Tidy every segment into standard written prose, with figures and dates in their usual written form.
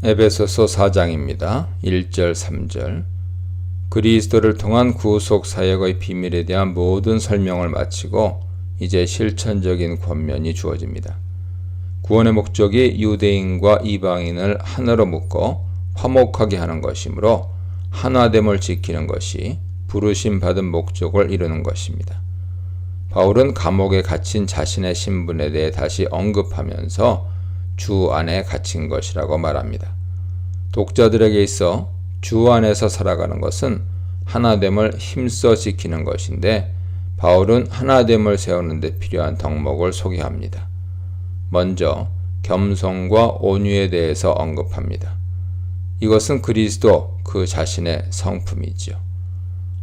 에베소서 4장입니다. 1절 3절. 그리스도를 통한 구속 사역의 비밀에 대한 모든 설명을 마치고 이제 실천적인 권면이 주어집니다. 구원의 목적이 유대인과 이방인을 하나로 묶어 화목하게 하는 것이므로 하나됨을 지키는 것이 부르심 받은 목적을 이루는 것입니다. 바울은 감옥에 갇힌 자신의 신분에 대해 다시 언급하면서 주 안에 갇힌 것이라고 말합니다. 독자들에게 있어 주 안에서 살아가는 것은 하나됨을 힘써 지키는 것인데 바울은 하나됨을 세우는 데 필요한 덕목을 소개합니다. 먼저 겸손과 온유에 대해서 언급합니다. 이것은 그리스도 그 자신의 성품이지요.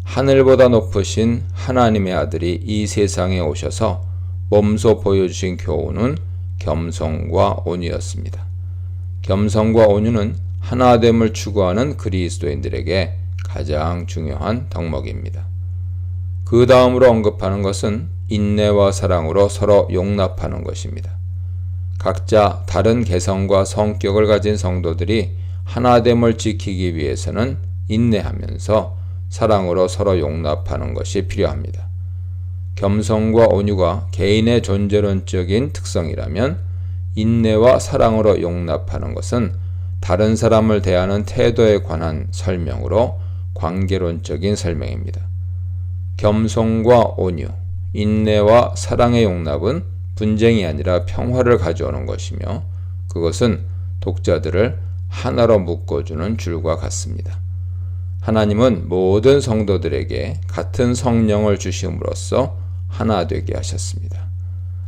하늘보다 높으신 하나님의 아들이 이 세상에 오셔서 몸소 보여주신 교훈은 겸손과 온유였습니다. 겸손과 온유는 하나됨을 추구하는 그리스도인들에게 가장 중요한 덕목입니다. 그 다음으로 언급하는 것은 인내와 사랑으로 서로 용납하는 것입니다. 각자 다른 개성과 성격을 가진 성도들이 하나됨을 지키기 위해서는 인내하면서 사랑으로 서로 용납하는 것이 필요합니다. 겸손과 온유가 개인의 존재론적인 특성이라면 인내와 사랑으로 용납하는 것은 다른 사람을 대하는 태도에 관한 설명으로 관계론적인 설명입니다. 겸손과 온유, 인내와 사랑의 용납은 분쟁이 아니라 평화를 가져오는 것이며 그것은 독자들을 하나로 묶어주는 줄과 같습니다. 하나님은 모든 성도들에게 같은 성령을 주심으로써 하나 되게 하셨습니다.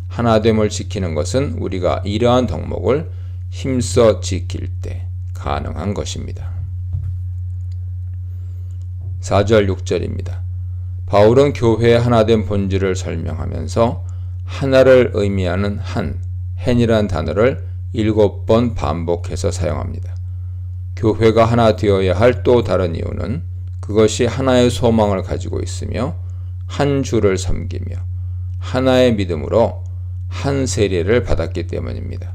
하나됨을 지키는 것은 우리가 이러한 덕목을 힘써 지킬 때 가능한 것입니다. 4절 6절입니다. 바울은 교회의 하나된 본질을 설명하면서 하나를 의미하는 헨이라는 단어를 7번 반복해서 사용합니다. 교회가 하나 되어야 할 또 다른 이유는 그것이 하나의 소망을 가지고 있으며 한 주를 섬기며 하나의 믿음으로 한 세례를 받았기 때문입니다.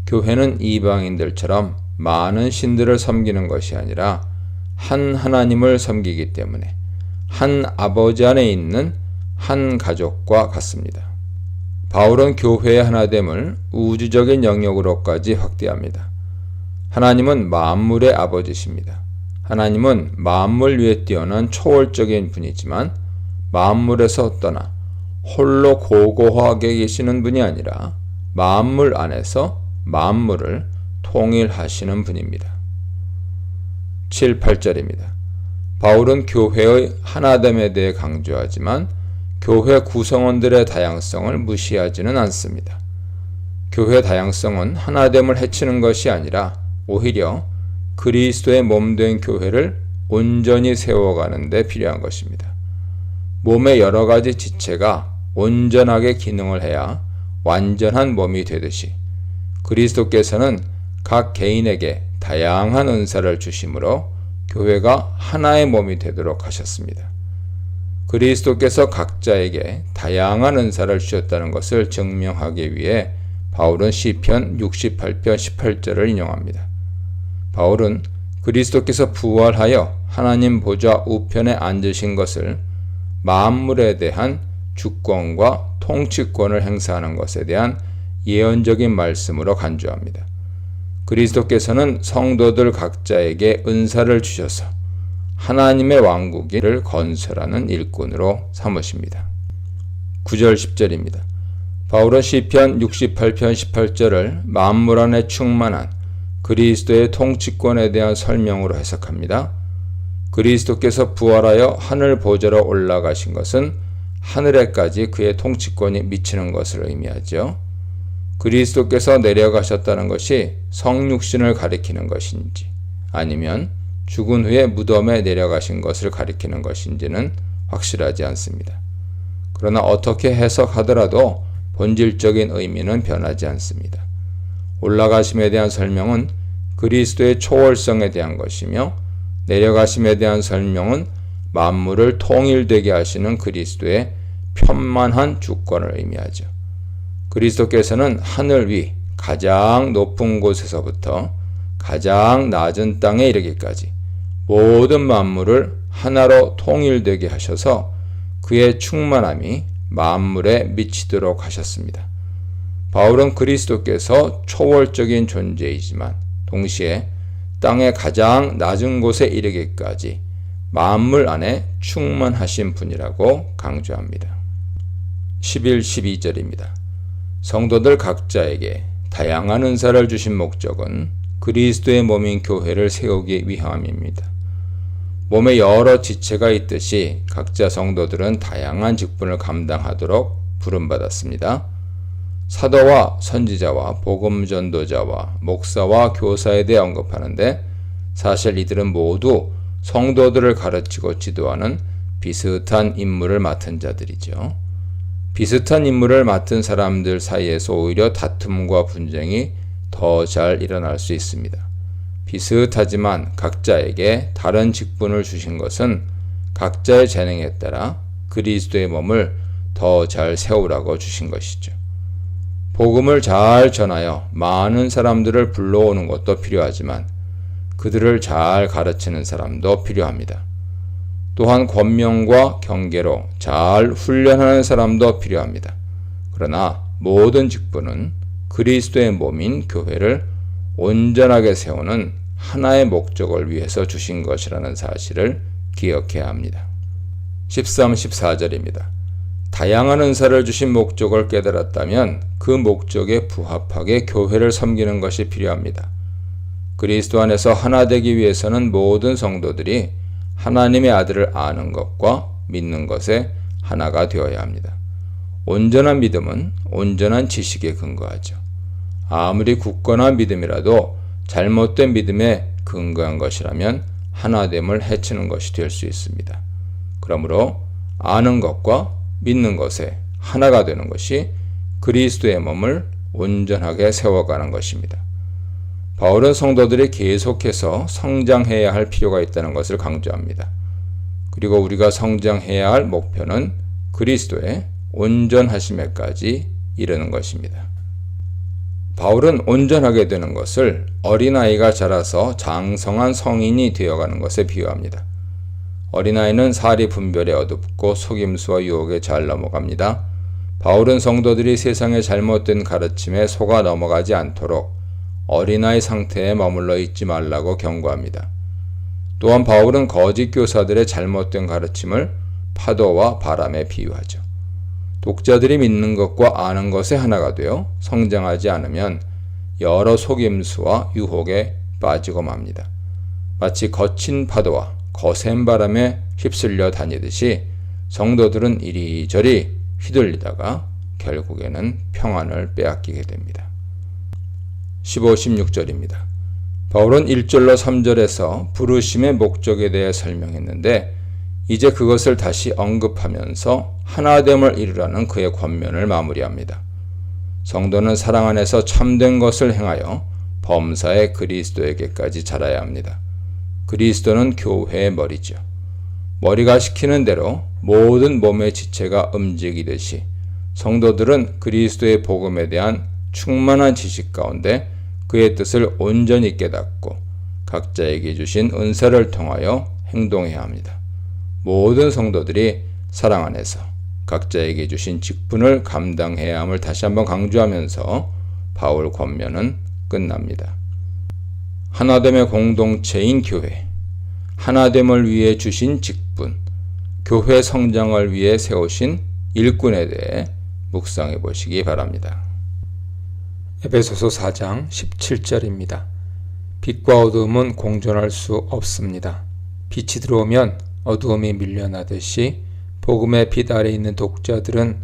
교회는 이방인들처럼 많은 신들을 섬기는 것이 아니라 한 하나님을 섬기기 때문에 한 아버지 안에 있는 한 가족과 같습니다. 바울은 교회의 하나됨을 우주적인 영역으로까지 확대합니다. 하나님은 만물의 아버지십니다. 하나님은 만물 위에 뛰어난 초월적인 분이지만 만물에서 떠나 홀로 고고하게 계시는 분이 아니라 만물 안에서 만물을 통일하시는 분입니다. 7, 8절입니다. 바울은 교회의 하나됨에 대해 강조하지만 교회 구성원들의 다양성을 무시하지는 않습니다. 교회 다양성은 하나됨을 해치는 것이 아니라 오히려 그리스도의 몸된 교회를 온전히 세워가는 데 필요한 것입니다. 몸의 여러 가지 지체가 온전하게 기능을 해야 완전한 몸이 되듯이 그리스도께서는 각 개인에게 다양한 은사를 주심으로 교회가 하나의 몸이 되도록 하셨습니다. 그리스도께서 각자에게 다양한 은사를 주셨다는 것을 증명하기 위해 바울은 시편 68편 18절을 인용합니다. 바울은 그리스도께서 부활하여 하나님 보좌 우편에 앉으신 것을 만물에 대한 주권과 통치권을 행사하는 것에 대한 예언적인 말씀으로 간주합니다. 그리스도께서는 성도들 각자에게 은사를 주셔서 하나님의 왕국을 건설하는 일꾼으로 삼으십니다. 9절 10절입니다. 바울은 시편 68편 18절을 만물 안에 충만한 그리스도의 통치권에 대한 설명으로 해석합니다. 그리스도께서 부활하여 하늘 보좌로 올라가신 것은 하늘에까지 그의 통치권이 미치는 것을 의미하죠. 그리스도께서 내려가셨다는 것이 성육신을 가리키는 것인지 아니면 죽은 후에 무덤에 내려가신 것을 가리키는 것인지는 확실하지 않습니다. 그러나 어떻게 해석하더라도 본질적인 의미는 변하지 않습니다. 올라가심에 대한 설명은 그리스도의 초월성에 대한 것이며 내려가심에 대한 설명은 만물을 통일되게 하시는 그리스도의 편만한 주권을 의미하죠. 그리스도께서는 하늘 위 가장 높은 곳에서부터 가장 낮은 땅에 이르기까지 모든 만물을 하나로 통일되게 하셔서 그의 충만함이 만물에 미치도록 하셨습니다. 바울은 그리스도께서 초월적인 존재이지만 동시에 땅의 가장 낮은 곳에 이르기까지 만물 안에 충만하신 분이라고 강조합니다. 11, 12절입니다. 성도들 각자에게 다양한 은사를 주신 목적은 그리스도의 몸인 교회를 세우기 위함입니다. 몸에 여러 지체가 있듯이 각자 성도들은 다양한 직분을 감당하도록 부름받았습니다. 사도와 선지자와 복음 전도자와 목사와 교사에 대해 언급하는데 사실 이들은 모두 성도들을 가르치고 지도하는 비슷한 임무를 맡은 자들이죠. 비슷한 임무를 맡은 사람들 사이에서 오히려 다툼과 분쟁이 더 잘 일어날 수 있습니다. 비슷하지만 각자에게 다른 직분을 주신 것은 각자의 재능에 따라 그리스도의 몸을 더 잘 세우라고 주신 것이죠. 복음을 잘 전하여 많은 사람들을 불러오는 것도 필요하지만 그들을 잘 가르치는 사람도 필요합니다. 또한 권명과 경계로 잘 훈련하는 사람도 필요합니다. 그러나 모든 직분은 그리스도의 몸인 교회를 온전하게 세우는 하나의 목적을 위해서 주신 것이라는 사실을 기억해야 합니다. 13, 14절입니다. 다양한 은사를 주신 목적을 깨달았다면 그 목적에 부합하게 교회를 섬기는 것이 필요합니다. 그리스도 안에서 하나 되기 위해서는 모든 성도들이 하나님의 아들을 아는 것과 믿는 것에 하나가 되어야 합니다. 온전한 믿음은 온전한 지식에 근거하죠. 아무리 굳건한 믿음이라도 잘못된 믿음에 근거한 것이라면 하나됨을 해치는 것이 될 수 있습니다. 그러므로 아는 것과 믿는 것에 하나가 되는 것이 그리스도의 몸을 온전하게 세워가는 것입니다. 바울은 성도들이 계속해서 성장해야 할 필요가 있다는 것을 강조합니다. 그리고 우리가 성장해야 할 목표는 그리스도의 온전하심에까지 이르는 것입니다. 바울은 온전하게 되는 것을 어린아이가 자라서 장성한 성인이 되어가는 것에 비유합니다. 어린아이는 사리 분별에 어둡고 속임수와 유혹에 잘 넘어갑니다. 바울은 성도들이 세상의 잘못된 가르침에 속아 넘어가지 않도록 어린아이 상태에 머물러 있지 말라고 경고합니다. 또한 바울은 거짓 교사들의 잘못된 가르침을 파도와 바람에 비유하죠. 독자들이 믿는 것과 아는 것에 하나가 되어 성장하지 않으면 여러 속임수와 유혹에 빠지고 맙니다. 마치 거친 파도와 거센 바람에 휩쓸려 다니듯이 성도들은 이리저리 휘둘리다가 결국에는 평안을 빼앗기게 됩니다. 15, 16절입니다. 바울은 1절로 3절에서 부르심의 목적에 대해 설명했는데 이제 그것을 다시 언급하면서 하나됨을 이루라는 그의 권면을 마무리합니다. 성도는 사랑 안에서 참된 것을 행하여 범사의 그리스도에게까지 자라야 합니다. 그리스도는 교회의 머리죠. 머리가 시키는 대로 모든 몸의 지체가 움직이듯이 성도들은 그리스도의 복음에 대한 충만한 지식 가운데 그의 뜻을 온전히 깨닫고 각자에게 주신 은사를 통하여 행동해야 합니다. 모든 성도들이 사랑 안에서 각자에게 주신 직분을 감당해야 함을 다시 한번 강조하면서 바울 권면은 끝납니다. 하나됨의 공동체인 교회, 하나됨을 위해 주신 직분, 교회 성장을 위해 세우신 일꾼에 대해 묵상해 보시기 바랍니다. 에베소서 4장 17절입니다. 빛과 어두움은 공존할 수 없습니다. 빛이 들어오면 어두움이 밀려나듯이 복음의 빛 아래 있는 독자들은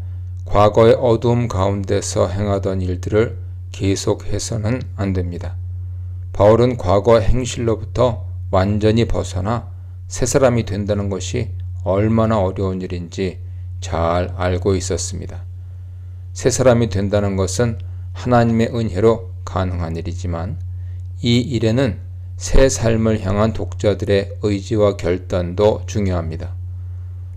과거의 어두움 가운데서 행하던 일들을 계속해서는 안 됩니다. 바울은 과거 행실로부터 완전히 벗어나 새 사람이 된다는 것이 얼마나 어려운 일인지 잘 알고 있었습니다. 새 사람이 된다는 것은 하나님의 은혜로 가능한 일이지만 이 일에는 새 삶을 향한 독자들의 의지와 결단도 중요합니다.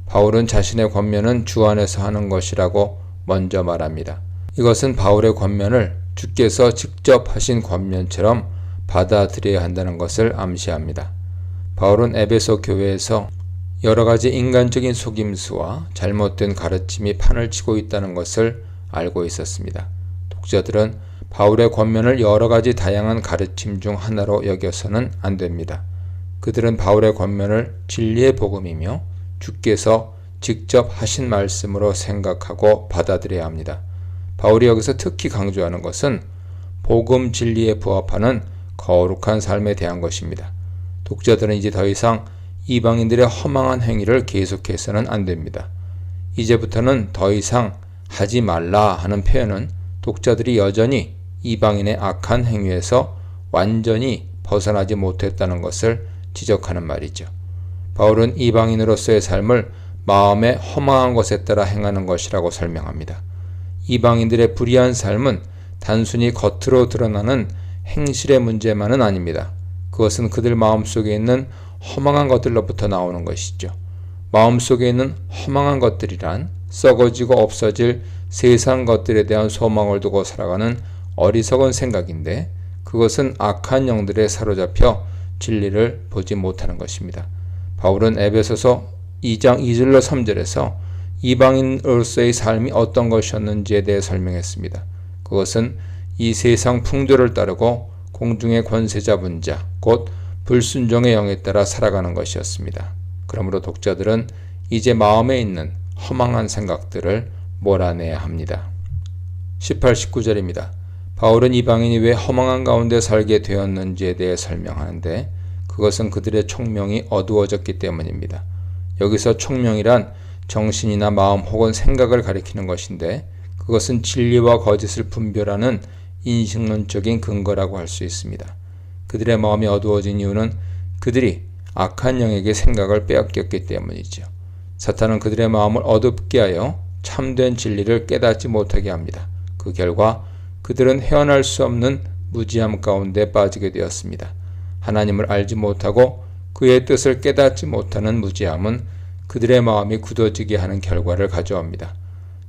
바울은 자신의 권면은 주 안에서 하는 것이라고 먼저 말합니다. 이것은 바울의 권면을 주께서 직접 하신 권면처럼 받아들여야 한다는 것을 암시합니다. 바울은 에베소 교회에서 여러 가지 인간적인 속임수와 잘못된 가르침이 판을 치고 있다는 것을 알고 있었습니다. 독자들은 바울의 권면을 여러 가지 다양한 가르침 중 하나로 여겨서는 안 됩니다. 그들은 바울의 권면을 진리의 복음이며 주께서 직접 하신 말씀으로 생각하고 받아들여야 합니다. 바울이 여기서 특히 강조하는 것은 복음 진리에 부합하는 거룩한 삶에 대한 것입니다. 독자들은 이제 더 이상 이방인들의 허망한 행위를 계속해서는 안 됩니다. 이제부터는 더 이상 하지 말라 하는 표현은 독자들이 여전히 이방인의 악한 행위에서 완전히 벗어나지 못했다는 것을 지적하는 말이죠. 바울은 이방인으로서의 삶을 마음의 허망한 것에 따라 행하는 것이라고 설명합니다. 이방인들의 불의한 삶은 단순히 겉으로 드러나는 행실의 문제만은 아닙니다. 그것은 그들 마음속에 있는 허망한 것들로부터 나오는 것이죠. 마음속에 있는 허망한 것들이란 썩어지고 없어질 세상 것들에 대한 소망을 두고 살아가는 어리석은 생각인데 그것은 악한 영들에 사로잡혀 진리를 보지 못하는 것입니다. 바울은 에베소서 2장 2절로 3절에서 이방인으로서의 삶이 어떤 것이었는지에 대해 설명했습니다. 그것은 이 세상 풍조를 따르고 공중의 권세 잡은 자, 곧 불순종의 영에 따라 살아가는 것이었습니다. 그러므로 독자들은 이제 마음에 있는 허망한 생각들을 몰아내야 합니다. 18, 19절입니다. 바울은 이방인이 왜 허망한 가운데 살게 되었는지에 대해 설명하는데 그것은 그들의 총명이 어두워졌기 때문입니다. 여기서 총명이란 정신이나 마음 혹은 생각을 가리키는 것인데 그것은 진리와 거짓을 분별하는 인식론적인 근거라고 할 수 있습니다. 그들의 마음이 어두워진 이유는 그들이 악한 영에게 생각을 빼앗겼기 때문이죠. 사탄은 그들의 마음을 어둡게 하여 참된 진리를 깨닫지 못하게 합니다. 그 결과 그들은 헤어날 수 없는 무지함 가운데 빠지게 되었습니다. 하나님을 알지 못하고 그의 뜻을 깨닫지 못하는 무지함은 그들의 마음이 굳어지게 하는 결과를 가져옵니다.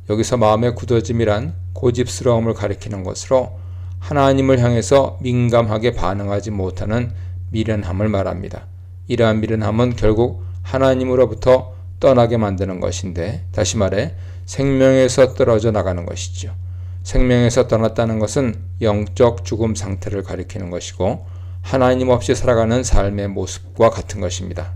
여기서 마음의 굳어짐이란 고집스러움을 가리키는 것으로 하나님을 향해서 민감하게 반응하지 못하는 미련함을 말합니다. 이러한 미련함은 결국 하나님으로부터 떠나게 만드는 것인데 다시 말해 생명에서 떨어져 나가는 것이죠. 생명에서 떠났다는 것은 영적 죽음 상태를 가리키는 것이고 하나님 없이 살아가는 삶의 모습과 같은 것입니다.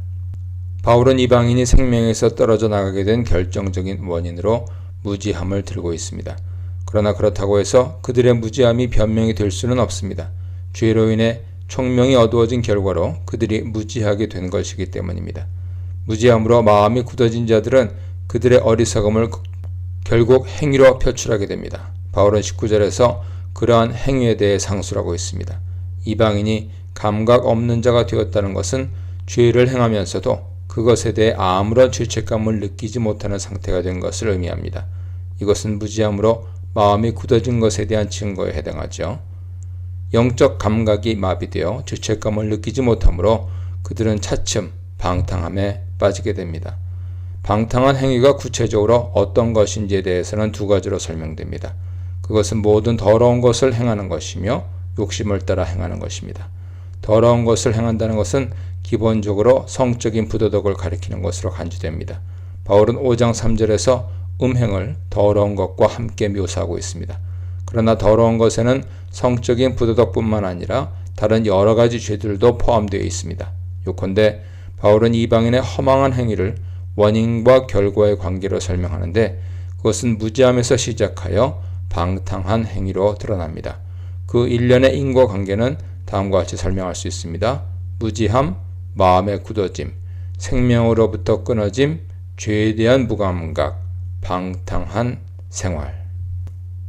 바울은 이방인이 생명에서 떨어져 나가게 된 결정적인 원인으로 무지함을 들고 있습니다. 그러나 그렇다고 해서 그들의 무지함이 변명이 될 수는 없습니다. 죄로 인해 총명이 어두워진 결과로 그들이 무지하게 된 것이기 때문입니다. 무지함으로 마음이 굳어진 자들은 그들의 어리석음을 결국 행위로 표출하게 됩니다. 바울은 19절에서 그러한 행위에 대해 상술하고 있습니다. 이방인이 감각 없는 자가 되었다는 것은 죄를 행하면서도 그것에 대해 아무런 죄책감을 느끼지 못하는 상태가 된 것을 의미합니다. 이것은 무지함으로 마음이 굳어진 것에 대한 증거에 해당하죠. 영적 감각이 마비되어 죄책감을 느끼지 못하므로 그들은 차츰 방탕함에 빠지게 됩니다. 방탕한 행위가 구체적으로 어떤 것인지에 대해서는 두 가지로 설명됩니다. 그것은 모든 더러운 것을 행하는 것이며 욕심을 따라 행하는 것입니다. 더러운 것을 행한다는 것은 기본적으로 성적인 부도덕을 가리키는 것으로 간주됩니다. 바울은 5장 3절에서 음행을 더러운 것과 함께 묘사하고 있습니다. 그러나 더러운 것에는 성적인 부도덕뿐만 아니라 다른 여러 가지 죄들도 포함되어 있습니다. 요컨대 바울은 이방인의 허망한 행위를 원인과 결과의 관계로 설명하는데 그것은 무지함에서 시작하여 방탕한 행위로 드러납니다. 그 일련의 인과관계는 다음과 같이 설명할 수 있습니다. 무지함, 마음의 굳어짐, 생명으로부터 끊어짐, 죄에 대한 무감각, 방탕한 생활.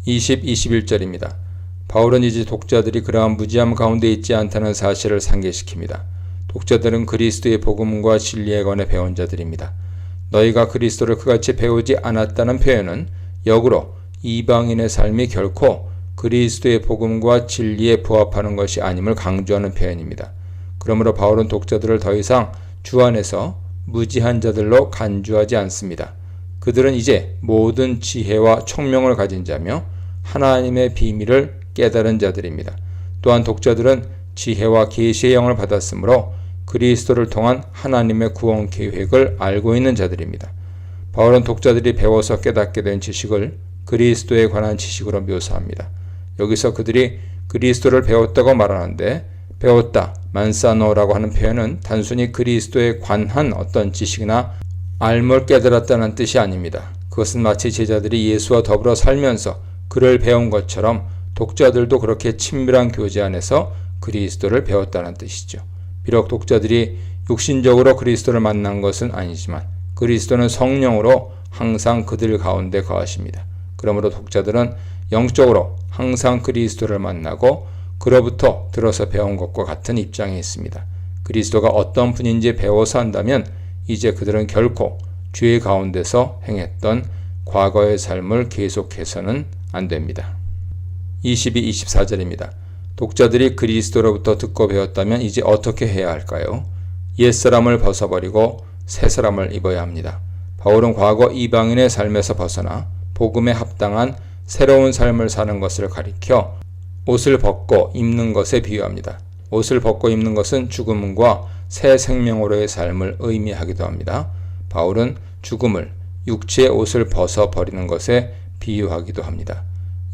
20, 21절입니다. 바울은 이제 독자들이 그러한 무지함 가운데 있지 않다는 사실을 상기시킵니다. 독자들은 그리스도의 복음과 진리에 관해 배운 자들입니다. 너희가 그리스도를 그같이 배우지 않았다는 표현은 역으로 이방인의 삶이 결코 그리스도의 복음과 진리에 부합하는 것이 아님을 강조하는 표현입니다. 그러므로 바울은 독자들을 더 이상 주 안에서 무지한 자들로 간주하지 않습니다. 그들은 이제 모든 지혜와 총명을 가진 자며 하나님의 비밀을 깨달은 자들입니다. 또한 독자들은 지혜와 계시의 영을 받았으므로 그리스도를 통한 하나님의 구원 계획을 알고 있는 자들입니다. 바울은 독자들이 배워서 깨닫게 된 지식을 그리스도에 관한 지식으로 묘사합니다. 여기서 그들이 그리스도를 배웠다고 말하는데 배웠다, 만사노라고 하는 표현은 단순히 그리스도에 관한 어떤 지식이나 알물 깨달았다는 뜻이 아닙니다. 그것은 마치 제자들이 예수와 더불어 살면서 그를 배운 것처럼 독자들도 그렇게 친밀한 교제 안에서 그리스도를 배웠다는 뜻이죠. 비록 독자들이 육신적으로 그리스도를 만난 것은 아니지만 그리스도는 성령으로 항상 그들 가운데 거하십니다. 그러므로 독자들은 영적으로 항상 그리스도를 만나고 그로부터 들어서 배운 것과 같은 입장에 있습니다. 그리스도가 어떤 분인지 배워서 한다면 이제 그들은 결코 죄 가운데서 행했던 과거의 삶을 계속해서는 안 됩니다. 22, 24절입니다. 독자들이 그리스도로부터 듣고 배웠다면 이제 어떻게 해야 할까요? 옛사람을 벗어버리고 새사람을 입어야 합니다. 바울은 과거 이방인의 삶에서 벗어나 복음에 합당한 새로운 삶을 사는 것을 가리켜 옷을 벗고 입는 것에 비유합니다. 옷을 벗고 입는 것은 죽음과 새 생명으로의 삶을 의미하기도 합니다. 바울은 죽음을 육체의 옷을 벗어버리는 것에 비유하기도 합니다.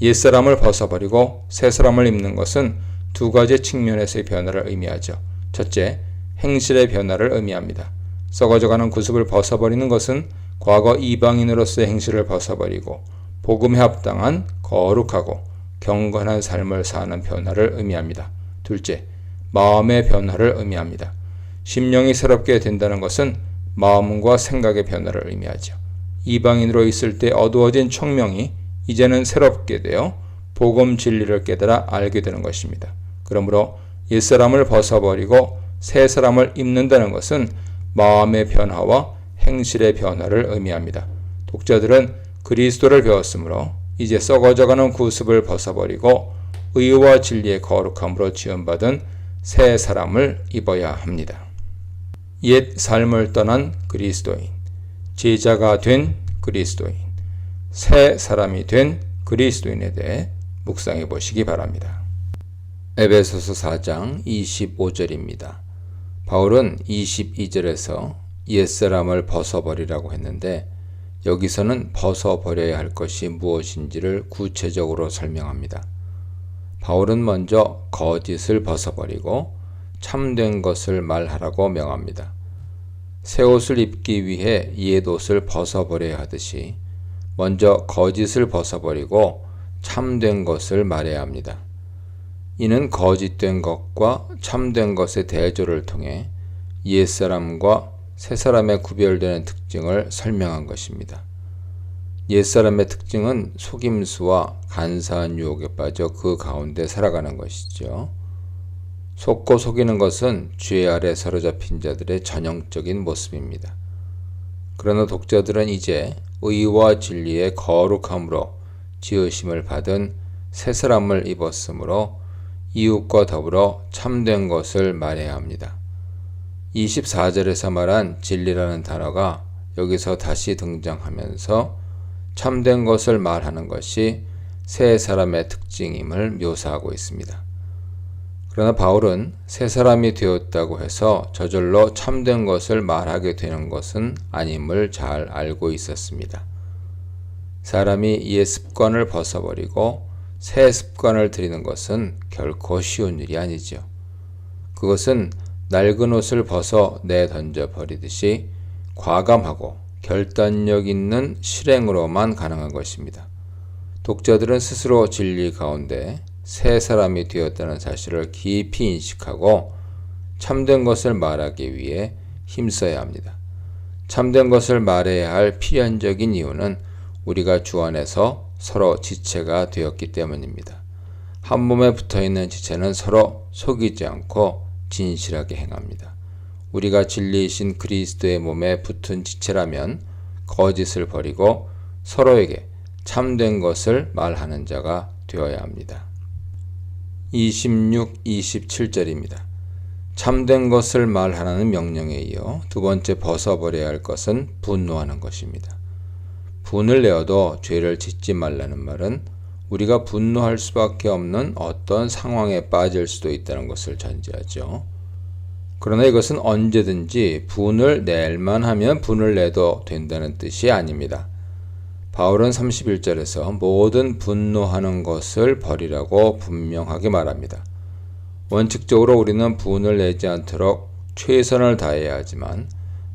옛사람을 벗어버리고 새사람을 입는 것은 두 가지 측면에서의 변화를 의미하죠. 첫째, 행실의 변화를 의미합니다. 썩어져가는 구습을 벗어버리는 것은 과거 이방인으로서의 행실을 벗어버리고 복음에 합당한 거룩하고 경건한 삶을 사는 변화를 의미합니다. 둘째, 마음의 변화를 의미합니다. 심령이 새롭게 된다는 것은 마음과 생각의 변화를 의미하죠. 이방인으로 있을 때 어두워진 청명이 이제는 새롭게 되어 복음 진리를 깨달아 알게 되는 것입니다. 그러므로 옛사람을 벗어버리고 새 사람을 입는다는 것은 마음의 변화와 행실의 변화를 의미합니다. 독자들은 그리스도를 배웠으므로 이제 썩어져가는 구습을 벗어버리고 의와 진리의 거룩함으로 지원받은 새 사람을 입어야 합니다. 옛 삶을 떠난 그리스도인, 제자가 된 그리스도인, 새 사람이 된 그리스도인에 대해 묵상해 보시기 바랍니다. 에베소서 4장 25절입니다. 바울은 22절에서 옛사람을 벗어버리라고 했는데 여기서는 벗어버려야 할 것이 무엇인지를 구체적으로 설명합니다. 바울은 먼저 거짓을 벗어버리고 참된 것을 말하라고 명합니다. 새 옷을 입기 위해 옛 옷을 벗어버려야 하듯이 먼저 거짓을 벗어버리고 참된 것을 말해야 합니다. 이는 거짓된 것과 참된 것의 대조를 통해 옛사람과 새사람의 구별되는 특징을 설명한 것입니다. 옛사람의 특징은 속임수와 간사한 유혹에 빠져 그 가운데 살아가는 것이죠. 속고 속이는 것은 죄 아래 사로잡힌 자들의 전형적인 모습입니다. 그러나 독자들은 이제 의와 진리의 거룩함으로 지으심을 받은 새 사람을 입었으므로 이웃과 더불어 참된 것을 말해야 합니다. 24절에서 말한 진리라는 단어가 여기서 다시 등장하면서 참된 것을 말하는 것이 새 사람의 특징임을 묘사하고 있습니다. 그러나 바울은 새 사람이 되었다고 해서 저절로 참된 것을 말하게 되는 것은 아님을 잘 알고 있었습니다. 사람이 옛 습관을 벗어버리고 새 습관을 들이는 것은 결코 쉬운 일이 아니죠. 그것은 낡은 옷을 벗어 내던져 버리듯이 과감하고 결단력 있는 실행으로만 가능한 것입니다. 독자들은 스스로 진리 가운데 새 사람이 되었다는 사실을 깊이 인식하고 참된 것을 말하기 위해 힘써야 합니다. 참된 것을 말해야 할 필연적인 이유는 우리가 주 안에서 서로 지체가 되었기 때문입니다. 한 몸에 붙어있는 지체는 서로 속이지 않고 진실하게 행합니다. 우리가 진리이신 그리스도의 몸에 붙은 지체라면 거짓을 버리고 서로에게 참된 것을 말하는 자가 되어야 합니다. 26, 27절입니다. 참된 것을 말하라는 명령에 이어 두 번째 벗어버려야 할 것은 분노하는 것입니다. 분을 내어도 죄를 짓지 말라는 말은 우리가 분노할 수밖에 없는 어떤 상황에 빠질 수도 있다는 것을 전제하죠. 그러나 이것은 언제든지 분을 낼만 하면 분을 내도 된다는 뜻이 아닙니다. 바울은 31절에서 모든 분노하는 것을 버리라고 분명하게 말합니다. 원칙적으로 우리는 분을 내지 않도록 최선을 다해야 하지만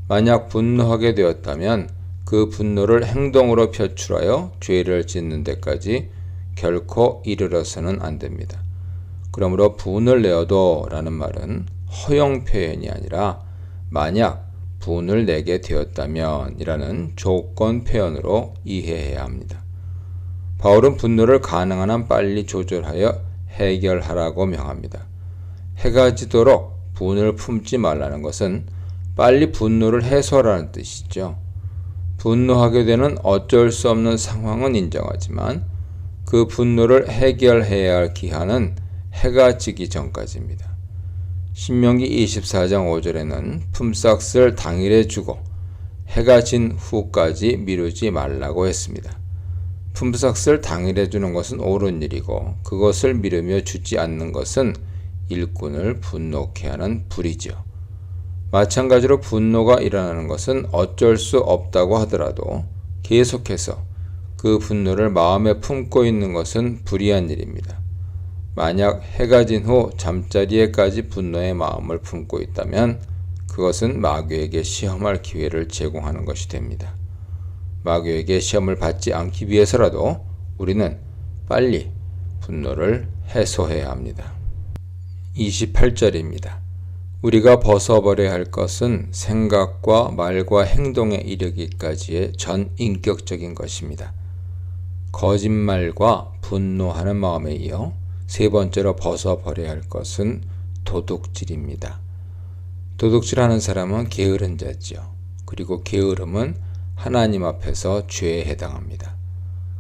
만약 분노하게 되었다면 그 분노를 행동으로 표출하여 죄를 짓는 데까지 결코 이르러서는 안 됩니다. 그러므로 분을 내어도 라는 말은 허용 표현이 아니라 만약 분을 내게 되었다면 이라는 조건 표현으로 이해해야 합니다. 바울은 분노를 가능한 한 빨리 조절하여 해결하라고 명합니다. 해가 지도록 분을 품지 말라는 것은 빨리 분노를 해소하라는 뜻이죠. 분노하게 되는 어쩔 수 없는 상황은 인정하지만 그 분노를 해결해야 할 기한은 해가 지기 전까지입니다. 신명기 24장 5절에는 품삯을 당일에 주고 해가 진 후까지 미루지 말라고 했습니다. 품삯을 당일에 주는 것은 옳은 일이고 그것을 미루며 주지 않는 것은 일꾼을 분노케 하는 불이죠. 마찬가지로 분노가 일어나는 것은 어쩔 수 없다고 하더라도 계속해서 그 분노를 마음에 품고 있는 것은 불의한 일입니다. 만약 해가 진 후 잠자리에까지 분노의 마음을 품고 있다면 그것은 마귀에게 시험할 기회를 제공하는 것이 됩니다. 마귀에게 시험을 받지 않기 위해서라도 우리는 빨리 분노를 해소해야 합니다. 28절입니다. 우리가 벗어버려야 할 것은 생각과 말과 행동에 이르기까지의 전인격적인 것입니다. 거짓말과 분노하는 마음에 이어 세 번째로 벗어버려야 할 것은 도둑질입니다. 도둑질하는 사람은 게으른 자지요. 그리고 게으름은 하나님 앞에서 죄에 해당합니다.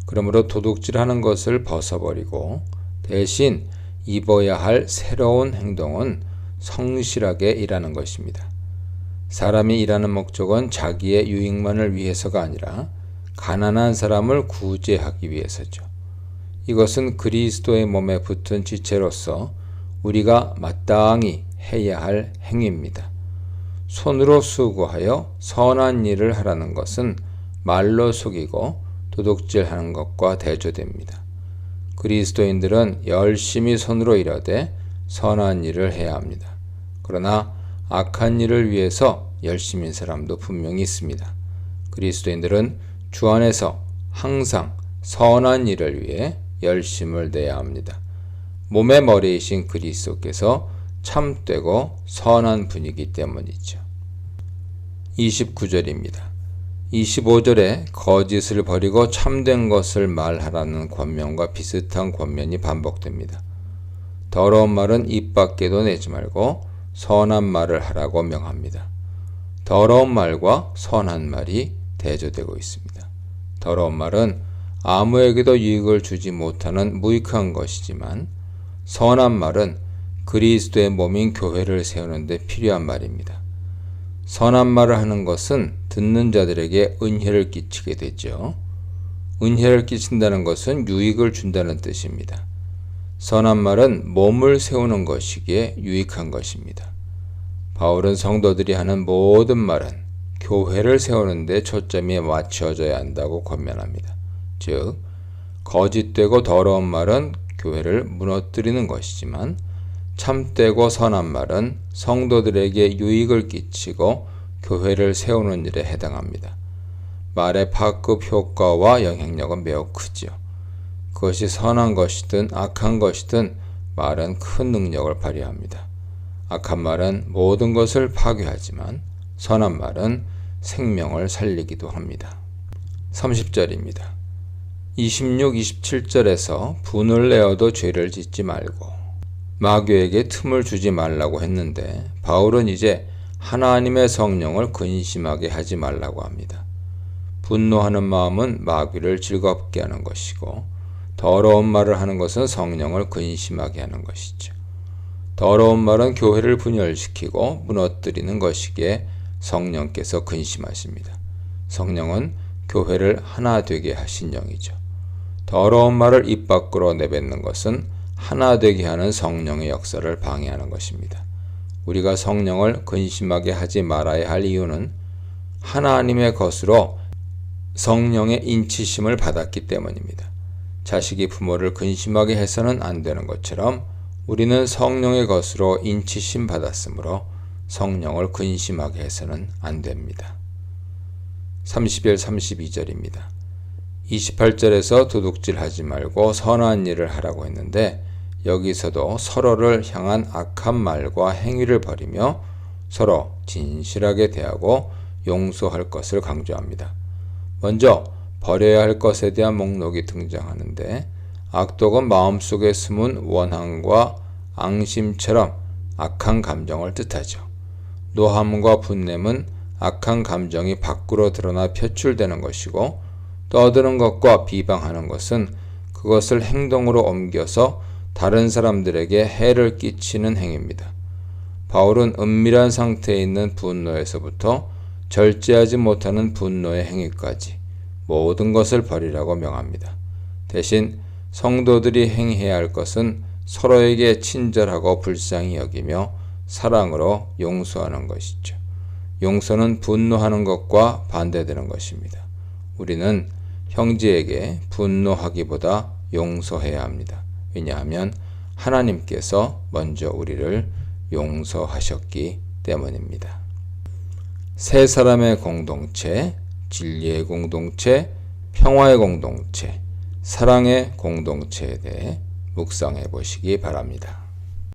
그러므로 도둑질하는 것을 벗어버리고 대신 입어야 할 새로운 행동은 성실하게 일하는 것입니다. 사람이 일하는 목적은 자기의 유익만을 위해서가 아니라 가난한 사람을 구제하기 위해서죠. 이것은 그리스도의 몸에 붙은 지체로서 우리가 마땅히 해야 할 행위입니다. 손으로 수고하여 선한 일을 하라는 것은 말로 속이고 도둑질하는 것과 대조됩니다. 그리스도인들은 열심히 손으로 일하되 선한 일을 해야 합니다. 그러나 악한 일을 위해서 열심인 사람도 분명히 있습니다. 그리스도인들은 주 안에서 항상 선한 일을 위해 열심을 내야 합니다. 몸의 머리이신 그리스도께서 참되고 선한 분이기 때문이죠. 29절입니다. 25절에 거짓을 버리고 참된 것을 말하라는 권면과 비슷한 권면이 반복됩니다. 더러운 말은 입 밖에도 내지 말고 선한 말을 하라고 명합니다. 더러운 말과 선한 말이 대조되고 있습니다. 더러운 말은 아무에게도 유익을 주지 못하는 무익한 것이지만 선한 말은 그리스도의 몸인 교회를 세우는 데 필요한 말입니다. 선한 말을 하는 것은 듣는 자들에게 은혜를 끼치게 되죠. 은혜를 끼친다는 것은 유익을 준다는 뜻입니다. 선한 말은 몸을 세우는 것이기에 유익한 것입니다. 바울은 성도들이 하는 모든 말은 교회를 세우는 데 초점이 맞춰져야 한다고 권면합니다. 즉, 거짓되고 더러운 말은 교회를 무너뜨리는 것이지만 참되고 선한 말은 성도들에게 유익을 끼치고 교회를 세우는 일에 해당합니다. 말의 파급 효과와 영향력은 매우 크지요. 그것이 선한 것이든 악한 것이든 말은 큰 능력을 발휘합니다. 악한 말은 모든 것을 파괴하지만 선한 말은 생명을 살리기도 합니다. 30절입니다. 26, 27절에서 분을 내어도 죄를 짓지 말고 마귀에게 틈을 주지 말라고 했는데 바울은 이제 하나님의 성령을 근심하게 하지 말라고 합니다. 분노하는 마음은 마귀를 즐겁게 하는 것이고 더러운 말을 하는 것은 성령을 근심하게 하는 것이죠. 더러운 말은 교회를 분열시키고 무너뜨리는 것이기에 성령께서 근심하십니다. 성령은 교회를 하나 되게 하신 영이죠. 더러운 말을 입 밖으로 내뱉는 것은 하나 되게 하는 성령의 역사를 방해하는 것입니다. 우리가 성령을 근심하게 하지 말아야 할 이유는 하나님의 것으로 성령의 인치심을 받았기 때문입니다. 자식이 부모를 근심하게 해서는 안 되는 것처럼 우리는 성령의 것으로 인치심 받았으므로 성령을 근심하게 해서는 안 됩니다. 30절 32절입니다. 28절에서 도둑질하지 말고 선한 일을 하라고 했는데 여기서도 서로를 향한 악한 말과 행위를 버리며 서로 진실하게 대하고 용서할 것을 강조합니다. 먼저 버려야 할 것에 대한 목록이 등장하는데 악독은 마음속에 숨은 원한과 앙심처럼 악한 감정을 뜻하죠. 노함과 분냄은 악한 감정이 밖으로 드러나 표출되는 것이고 떠드는 것과 비방하는 것은 그것을 행동으로 옮겨서 다른 사람들에게 해를 끼치는 행위입니다. 바울은 은밀한 상태에 있는 분노에서부터 절제하지 못하는 분노의 행위까지 모든 것을 버리라고 명합니다. 대신 성도들이 행해야 할 것은 서로에게 친절하고 불쌍히 여기며 사랑으로 용서하는 것이죠. 용서는 분노하는 것과 반대되는 것입니다. 우리는 형제에게 분노하기보다 용서해야 합니다. 왜냐하면 하나님께서 먼저 우리를 용서하셨기 때문입니다. 세 사람의 공동체, 진리의 공동체, 평화의 공동체, 사랑의 공동체에 대해 묵상해 보시기 바랍니다.